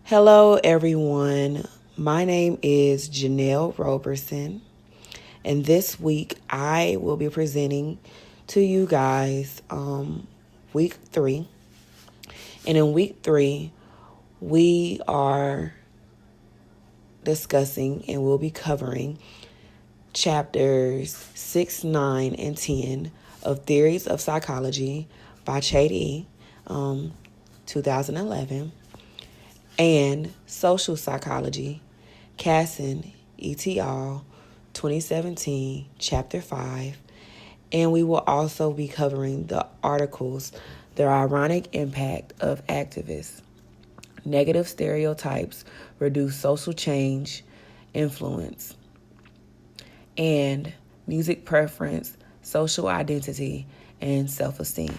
Hello, everyone. My name is Janelle Roberson, and this week I will be presenting to you guys week 3. And in week 3, we are discussing and we'll be covering chapters 6, 9, and 10 of Theories of Psychology by Chade, 2011. And Social Psychology, Casson et al., 2017, Chapter 5. And we will also be covering the articles, The Ironic Impact of Activists, Negative Stereotypes Reduce Social Change, Influence, and Music Preference, Social Identity, and Self-Esteem.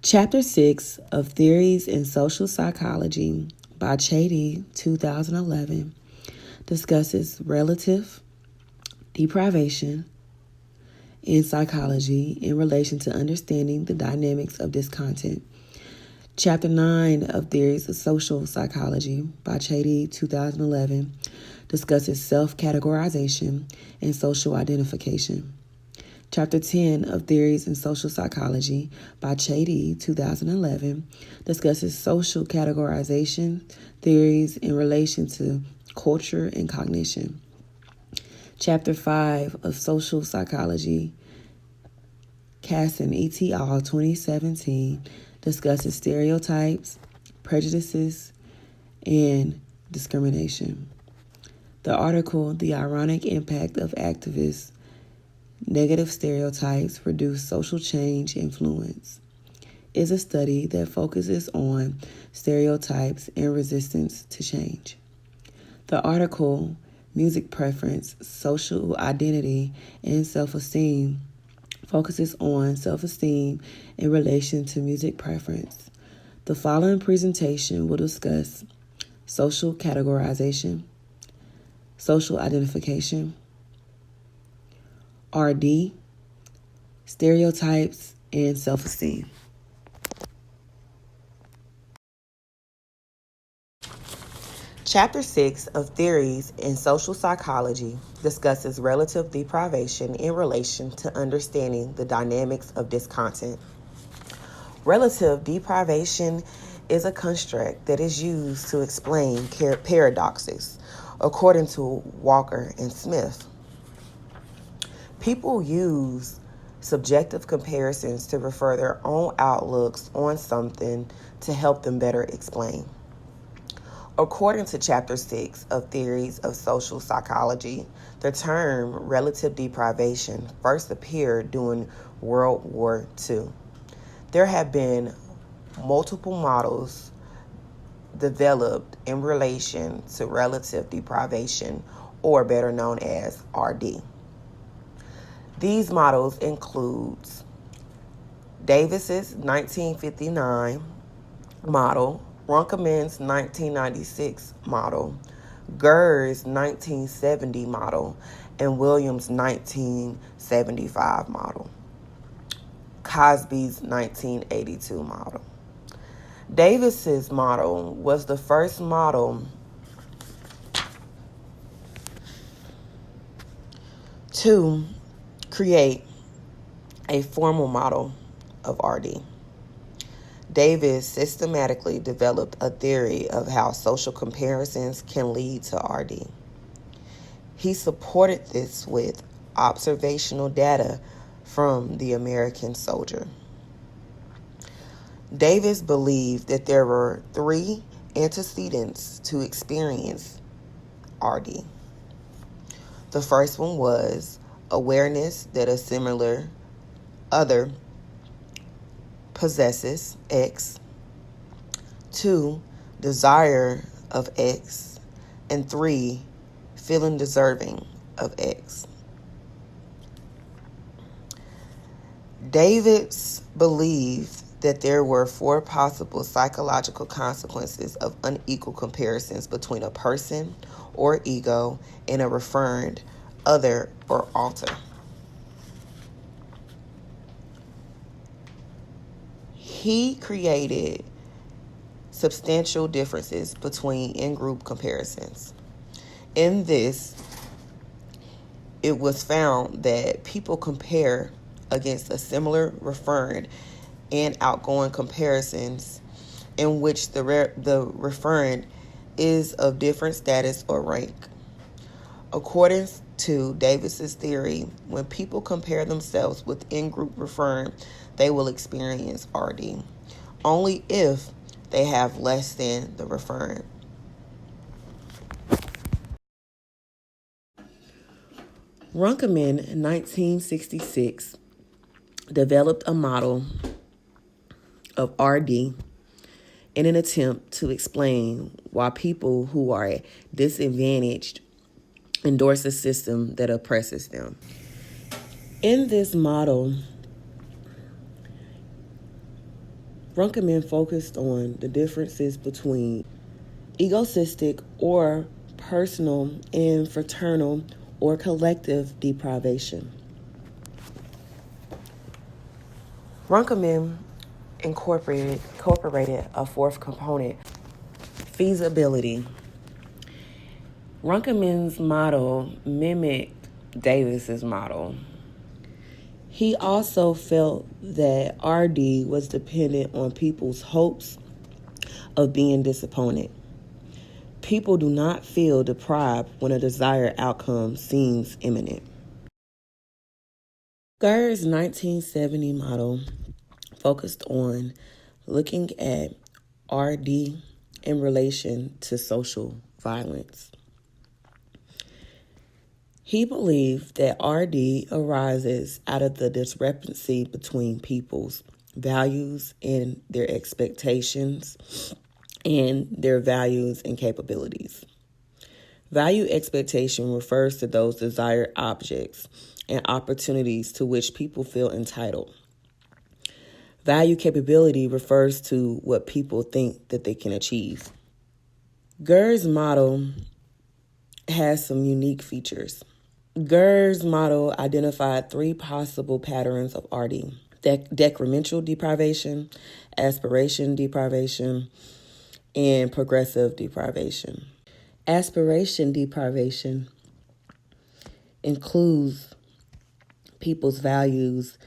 Chapter 6 of Theories in Social Psychology by Chade, 2011, discusses relative deprivation in psychology in relation to understanding the dynamics of this content. Chapter 9 of Theories of Social Psychology by Chade, 2011, discusses self-categorization and social identification. Chapter 10 of Theories in Social Psychology by Chade, 2011, discusses social categorization theories in relation to culture and cognition. Chapter 5 of Social Psychology, Casson et al., 2017, discusses stereotypes, prejudices, and discrimination. The article, The Ironic Impact of Activists, Negative Stereotypes Reduce Social Change Influence, is a study that focuses on stereotypes and resistance to change. The article, Music Preference, Social Identity, and Self-Esteem, focuses on self-esteem in relation to music preference. The following presentation will discuss social categorization, social identification, RD, stereotypes, and self-esteem. Chapter 6 of Theories in Social Psychology discusses relative deprivation in relation to understanding the dynamics of this content. Relative deprivation is a construct that is used to explain paradoxes, according to Walker and Smith. People use subjective comparisons to refer their own outlooks on something to help them better explain. According to Chapter 6 of Theories of Social Psychology, the term relative deprivation first appeared during World War II. There have been multiple models developed in relation to relative deprivation, or better known as RD. These models include Davis's 1959 model, Runciman's 1996 model, Gurr's 1970 model, and Williams' 1975 model, Cosby's 1982 model. Davis's model was the first model to create a formal model of RD. Davis systematically developed a theory of how social comparisons can lead to RD. He supported this with observational data from the American soldier. Davis believed that there were 3 antecedents to experience RD. The first one was awareness that a similar other possesses X. 2, desire of X. And 3, feeling deserving of X. Davids believed that there were four possible psychological consequences of unequal comparisons between a person or ego and a referent, other, or alter. He created substantial differences between in-group comparisons. In this, it was found that people compare against a similar referent and outgoing comparisons in which the referent is of different status or rank. According to Davis's theory, when people compare themselves with in-group referent, they will experience RD, only if they have less than the referent. Runciman in 1966 developed a model of RD in an attempt to explain why people who are disadvantaged endorse a system that oppresses them. In this model, Runciman focused on the differences between egoistic or personal and fraternal or collective deprivation. Runciman incorporated a fourth component, feasibility. Runciman's model mimicked Davis's model. He also felt that RD was dependent on people's hopes of being disappointed. People do not feel deprived when a desired outcome seems imminent. Gur's 1970 model focused on looking at RD in relation to social violence. He believed that RD arises out of the discrepancy between people's values and their expectations and their values and capabilities. Value expectation refers to those desired objects and opportunities to which people feel entitled. Value capability refers to what people think that they can achieve. Gur's model has some unique features. Gur's model identified three possible patterns of RD: decremental deprivation, aspiration deprivation, and progressive deprivation. Aspiration deprivation includes people's values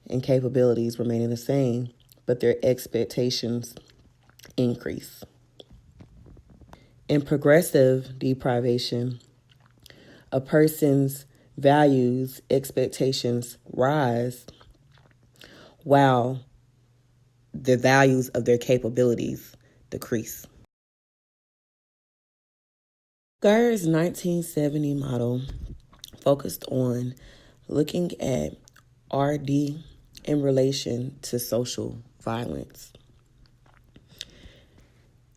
and capabilities remaining the same, but their expectations increase. In progressive deprivation, a person's values, expectations rise while the values of their capabilities decrease. Gur's 1970 model focused on looking at RD in relation to social violence.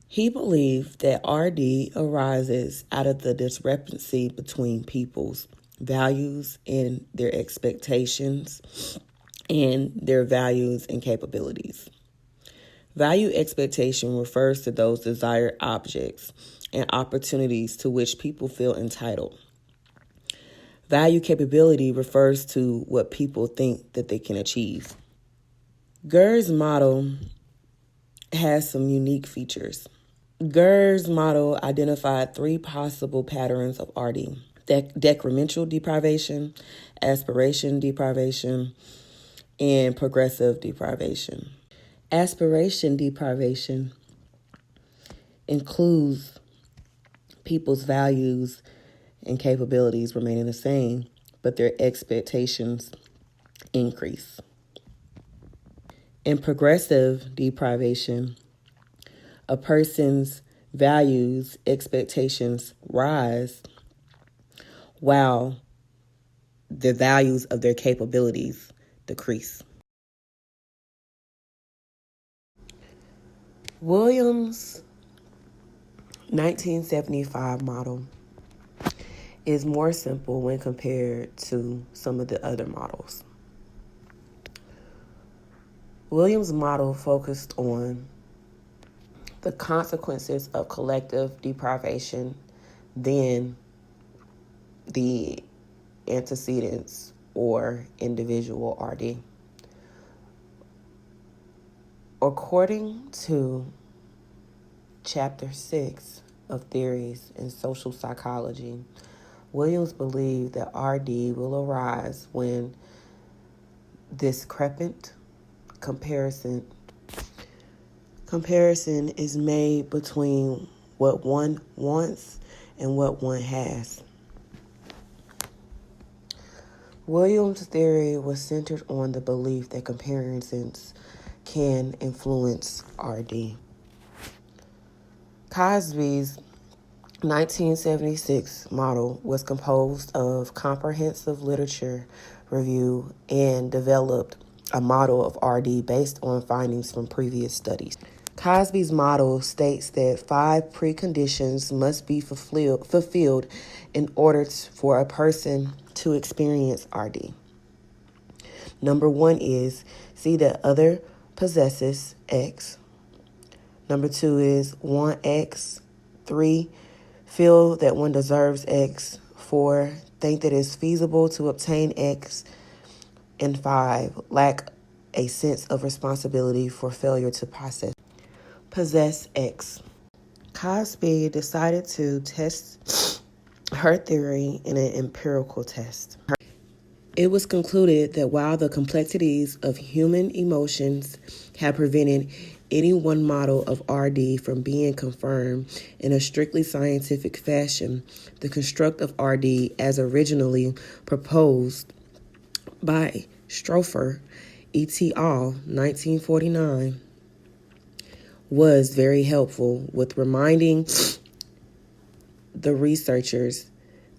He believed that RD arises out of the discrepancy between people's values and their expectations and their values and capabilities. Value expectation refers to those desired objects and opportunities to which people feel entitled. Value capability refers to what people think that they can achieve. Gur's model has some unique features. Gur's model identified three possible patterns of RD: decremental deprivation, aspiration deprivation, and progressive deprivation. Aspiration deprivation includes people's values and capabilities remaining the same, but their expectations increase. In progressive deprivation, a person's values, expectations rise while the values of their capabilities decrease. Williams' 1975 model is more simple when compared to some of the other models. Williams' model focused on the consequences of collective deprivation, then the antecedents or individual RD. According to Chapter 6 of Theories in Social Psychology, Williams believed that RD will arise when discrepant comparison is made between what one wants and what one has. Williams' theory was centered on the belief that comparisons can influence RD. Cosby's 1976 model was composed of comprehensive literature review and developed a model of RD based on findings from previous studies. Cosby's model states that 5 preconditions must be fulfilled in order for a person to experience RD. Number 1 is see that other possesses X. Number 2 is want X. 3, feel that one deserves X. 4, think that it's feasible to obtain X. And 5, lack a sense of responsibility for failure to possess X. Cosby decided to test her theory in an empirical test. It was concluded that while the complexities of human emotions have prevented any one model of RD from being confirmed in a strictly scientific fashion, the construct of RD as originally proposed by Strofer et al. 1949 was very helpful with reminding the researchers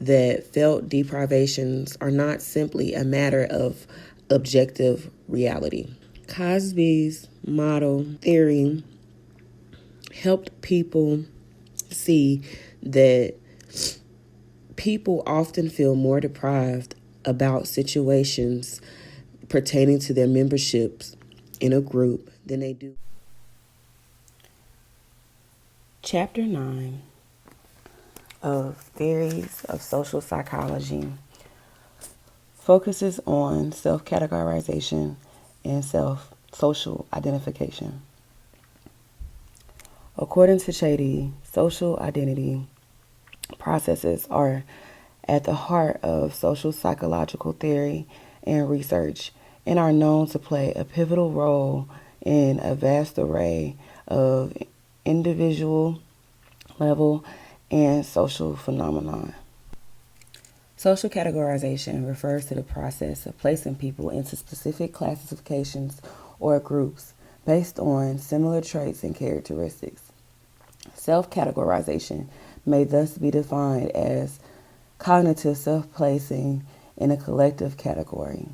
that felt deprivations are not simply a matter of objective reality. Cosby's model theory helped people see that people often feel more deprived about situations pertaining to their memberships in a group than they do. Chapter 9 of Theories of Social Psychology focuses on self-categorization and social identification. According to Chaidy, social identity processes are at the heart of social psychological theory and research and are known to play a pivotal role in a vast array of individual level and social phenomena. Social categorization refers to the process of placing people into specific classifications or groups based on similar traits and characteristics. Self-categorization may thus be defined as cognitive self-placing in a collective category.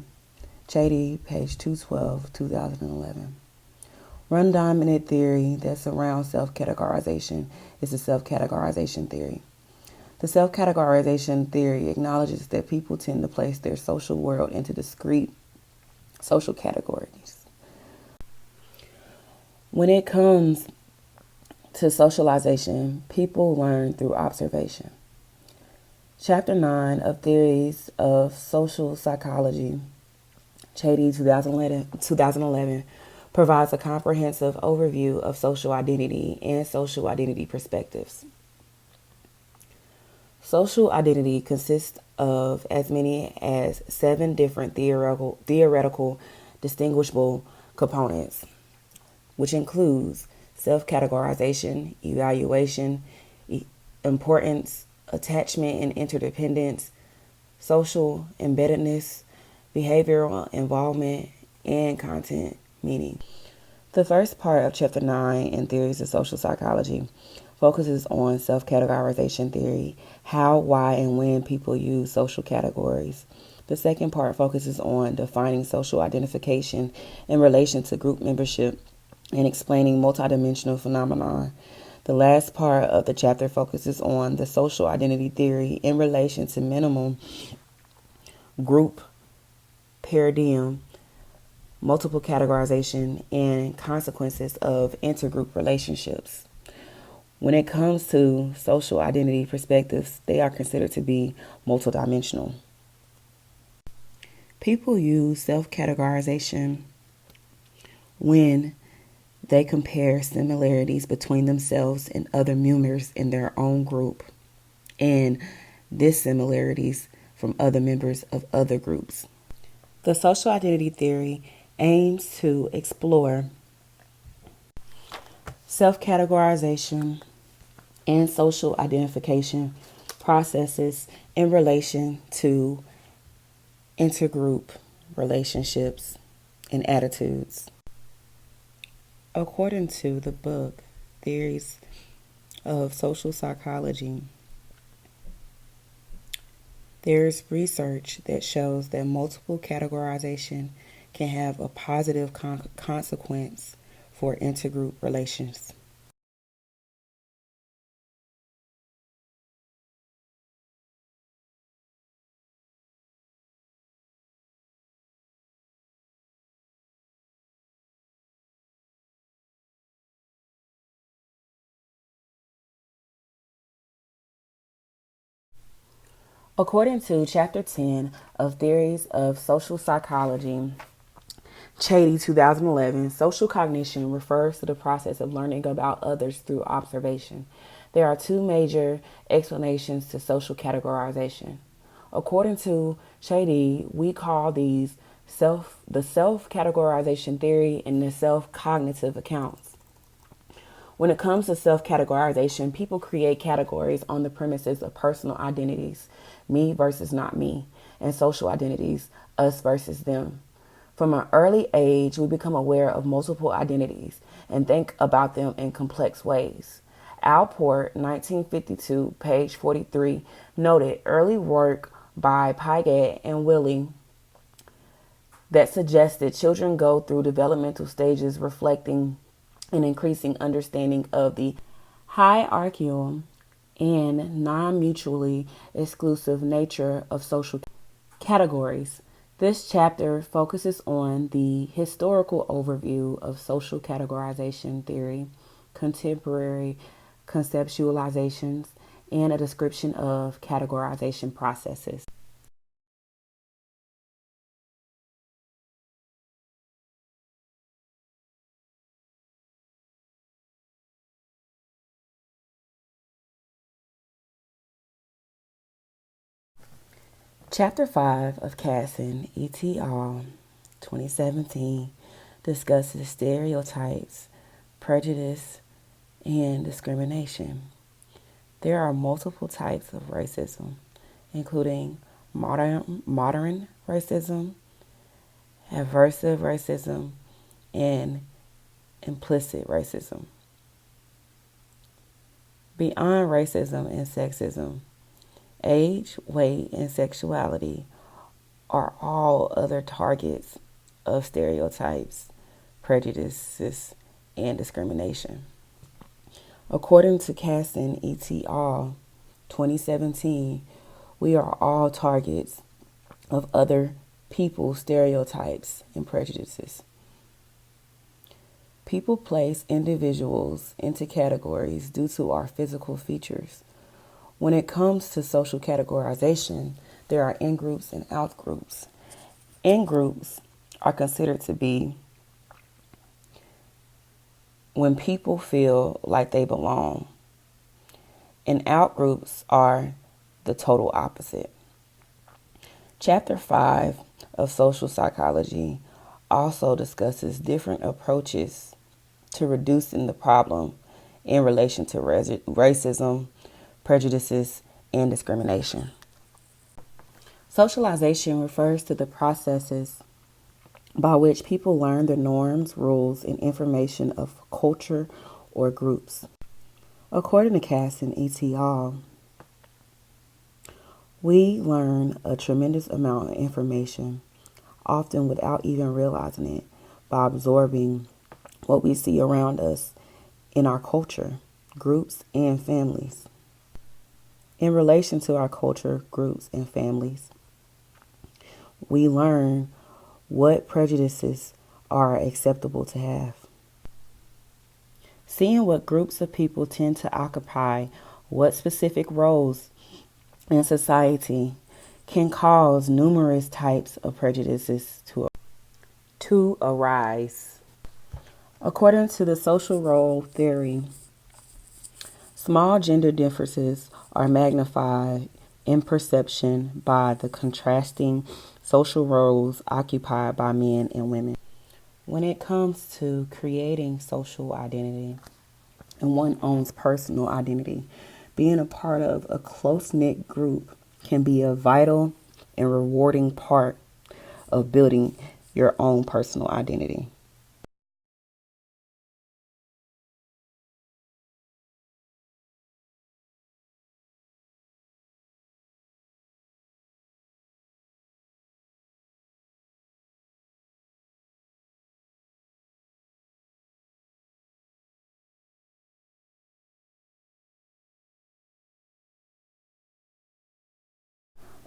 Chaidy, page 212, 2011. One dominant theory that surrounds self-categorization is the self-categorization theory. The self-categorization theory acknowledges that people tend to place their social world into discrete social categories. When it comes to socialization, people learn through observation. Chapter 9 of Theories of Social Psychology, Chaidy, 2011, provides a comprehensive overview of social identity and social identity perspectives. Social identity consists of as many as 7 different theoretical distinguishable components, which includes self-categorization, evaluation, importance, attachment and interdependence, social embeddedness, behavioral involvement, and content meaning. The first part of Chapter 9 in Theories of Social Psychology focuses on self-categorization theory, how, why, and when people use social categories. The second part focuses on defining social identification in relation to group membership and explaining multidimensional phenomena. The last part of the chapter focuses on the social identity theory in relation to minimal group paradigm, multiple categorization, and consequences of intergroup relationships. When it comes to social identity perspectives, they are considered to be multidimensional. People use self-categorization when they compare similarities between themselves and other members in their own group and dissimilarities from other members of other groups. The social identity theory aims to explore self-categorization and social identification processes in relation to intergroup relationships and attitudes. According to the book Theories of Social Psychology, there's research that shows that multiple categorization can have a positive consequence for intergroup relations. According to Chapter 10 of Theories of Social Psychology, Chady, 2011, social cognition refers to the process of learning about others through observation. There are two major explanations to social categorization. According to Chady, we call these the self-categorization theory and the self-cognitive accounts. When it comes to self-categorization, people create categories on the premises of personal identities, me versus not me, and social identities, us versus them. From an early age, we become aware of multiple identities and think about them in complex ways. Allport, 1952, page 43, noted early work by Piaget and Wiley that suggested children go through developmental stages reflecting an increasing understanding of the hierarchical and non-mutually exclusive nature of social categories. This chapter focuses on the historical overview of social categorization theory, contemporary conceptualizations, and a description of categorization processes. Chapter 5 of Casson et al. 2017 discusses stereotypes, prejudice, and discrimination. There are multiple types of racism, including modern racism, aversive racism, and implicit racism. Beyond racism and sexism, age, weight, and sexuality are all other targets of stereotypes, prejudices, and discrimination. According to Casson et al. 2017, we are all targets of other people's stereotypes and prejudices. People place individuals into categories due to our physical features. When it comes to social categorization, there are in-groups and out-groups. In-groups are considered to be when people feel like they belong, and out-groups are the total opposite. Chapter 5 of Social Psychology also discusses different approaches to reducing the problem in relation to racism, prejudices, and discrimination. Socialization refers to the processes by which people learn the norms, rules, and information of culture or groups. According to Casson et al., we learn a tremendous amount of information, often without even realizing it, by absorbing what we see around us in our culture, groups, and families. In relation to our culture, groups, and families, we learn what prejudices are acceptable to have. Seeing what groups of people tend to occupy what specific roles in society can cause numerous types of prejudices to arise. According to the social role theory, small gender differences are magnified in perception by the contrasting social roles occupied by men and women. When it comes to creating social identity and one's own personal identity, being a part of a close-knit group can be a vital and rewarding part of building your own personal identity.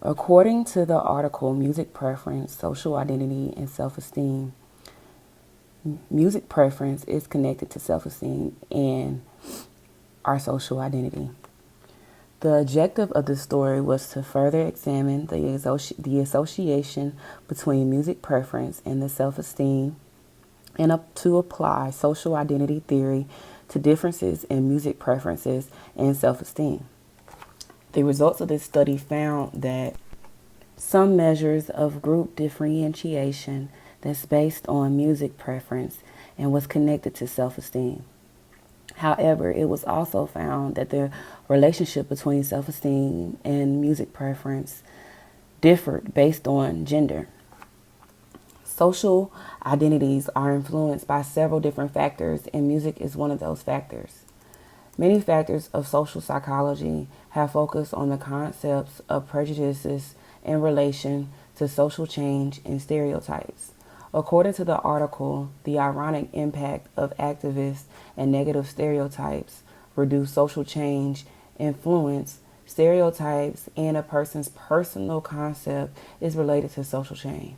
According to the article Music Preference, Social Identity, and Self-Esteem, music preference is connected to self-esteem and our social identity. The objective of the story was to further examine the association between music preference and the self-esteem and to apply social identity theory to differences in music preferences and self-esteem. The results of this study found that some measures of group differentiation that's based on music preference and was connected to self-esteem. However, it was also found that the relationship between self-esteem and music preference differed based on gender. Social identities are influenced by several different factors, and music is one of those factors. Many factors of social psychology have focused on the concepts of prejudices in relation to social change and stereotypes. According to the article, the ironic impact of activist and negative stereotypes reduce social change, influence, stereotypes, and a person's personal concept is related to social change.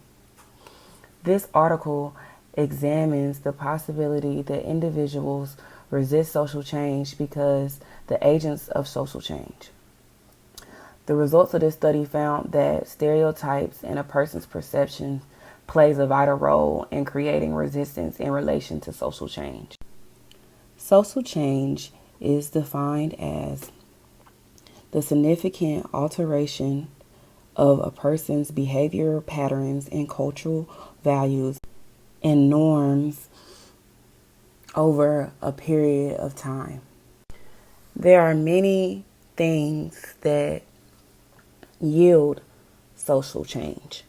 This article examines the possibility that individuals resist social change because the agents of social change. The results of this study found that stereotypes and a person's perception plays a vital role in creating resistance in relation to social change. Social change is defined as the significant alteration of a person's behavioral patterns and cultural values and norms over a period of time. There are many things that yield social change.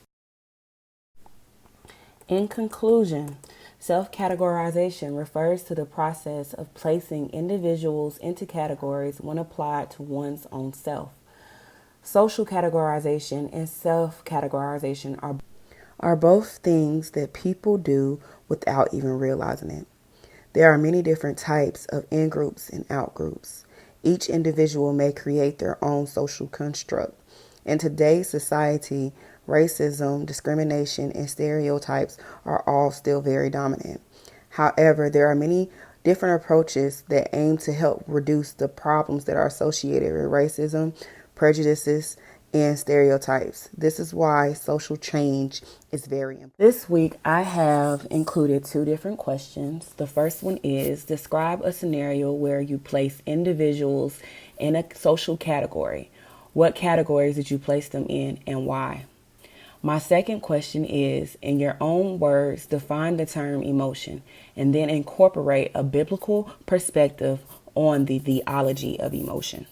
In conclusion, self-categorization refers to the process of placing individuals into categories when applied to one's own self. Social categorization and self-categorization are both things that people do without even realizing it. There are many different types of in-groups and out-groups. Each individual may create their own social construct. In today's society, racism, discrimination, and stereotypes are all still very dominant. However, there are many different approaches that aim to help reduce the problems that are associated with racism, prejudices, and stereotypes. This is why social change is very important. This week, I have included 2 different questions. The first one is, describe a scenario where you place individuals in a social category. What categories did you place them in and why? My second question is, in your own words, define the term emotion and then incorporate a biblical perspective on the theology of emotion.